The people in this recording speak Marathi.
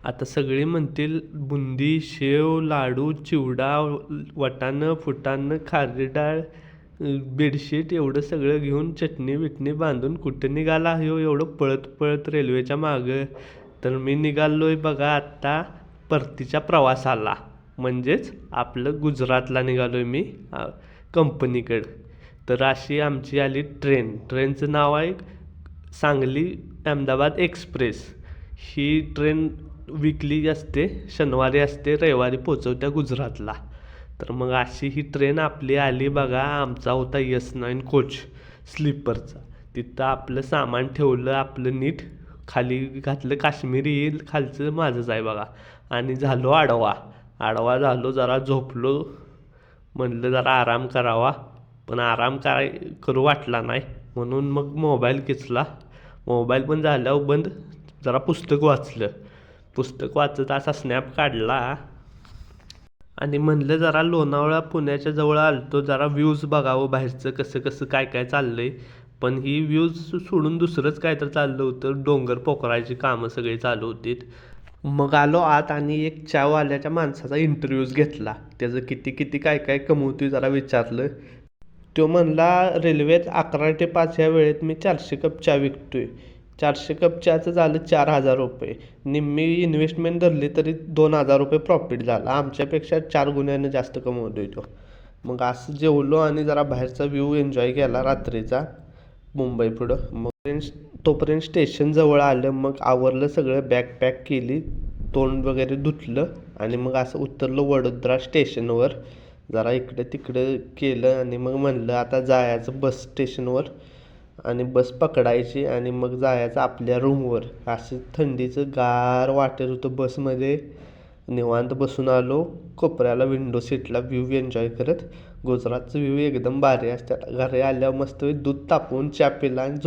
आता सगळे म्हणतील बुंदी, शेव, लाडू, चिवडा, वाटाणं, फुटाणं, खारी डाळ, बेडशीट एवढं सगळं घेऊन चटणी-बिटणी बांधून कुठं निघाला ह्यो एवढं पळत-पळत रेल्वेच्या मागं? तर मी निघालोय बघा आत्ता परतीच्या प्रवासाला. म्हणजेच आपलं गुजरातला निघालोय मी कंपनीकडं. तर अशी आमची आली ट्रेन. ट्रेनचं नाव आहे सांगली अहमदाबाद एक्सप्रेस. ही ट्रेन वीकली असते, शनिवारी असते, रविवारी पोचवत्या गुजरातला. तर मग अशी ही ट्रेन आपली आली बघा. आमचा होता S9 कोच स्लीपरचा. तिथं आपलं सामान ठेवलं आपलं नीट, खाली घातलं काश्मीरी येईल, खालचं माझंच आहे बघा. आणि झालो आडवा. आडवा झालो, जरा झोपलो. म्हणलं जरा आराम करावा, पण आराम करू वाटला नाही. म्हणून मग मोबाईल घेतला. मोबाईल पण झाल्यावर बंद. जरा पुस्तक वाचलं. पुस्तक वाचत असा स्नॅप काढला आणि म्हणलं जरा लोणावळा पुण्याच्या जवळ आलतो, जरा व्ह्यूज बघावं बाहेरचं कसं कसं काय काय चाललंय. पण ही व्ह्यूज सोडून दुसरंच काय तर चाललं होतं. डोंगर पोखरायची कामं सगळी चालू होती. मग आलो आत आणि एक चावाल्याच्या माणसाचा इंटरव्ह्यूज घेतला. त्याचं किती किती काय काय कमवतोय जरा विचारलं. तो म्हणला रेल्वेत 11 ते 5 या वेळेत मी 400 कप चहा विकतोय. 400 कप चहाचं झालं 4,000 रुपये. निम्मी इन्व्हेस्टमेंट धरली तरी 2,000 रुपये प्रॉफिट झाला. आमच्यापेक्षा 4 गुण्यानं जास्त कमवतोय तो. मग असं जेवलो आणि जरा बाहेरचा व्ह्यू एन्जॉय केला रात्रीचा मुंबई पुढं. मग तोपर्यंत स्टेशन जवळ आलं. मग आवरलं सगळं, बॅग पॅक केली, तोंड वगैरे धुतलं आणि मग असं उतरलो वडोदरा स्टेशनवर. जरा इकडं तिकडं केलं आणि मग म्हणलं आता जायचं बस स्टेशनवर आणि बस पकडायची आणि मग जायचं आपल्या रूमवर. असं थंडीचं गार वाटत होतं बसमध्ये. निवांत बसून आलो कोपऱ्याला विंडो सीटला, व्ह्यू एन्जॉय करत. गुजरातचं व्ह्यू एकदम भारी असतात. घरी आल्यावर मस्त दूध तापवून चहा पिला आणि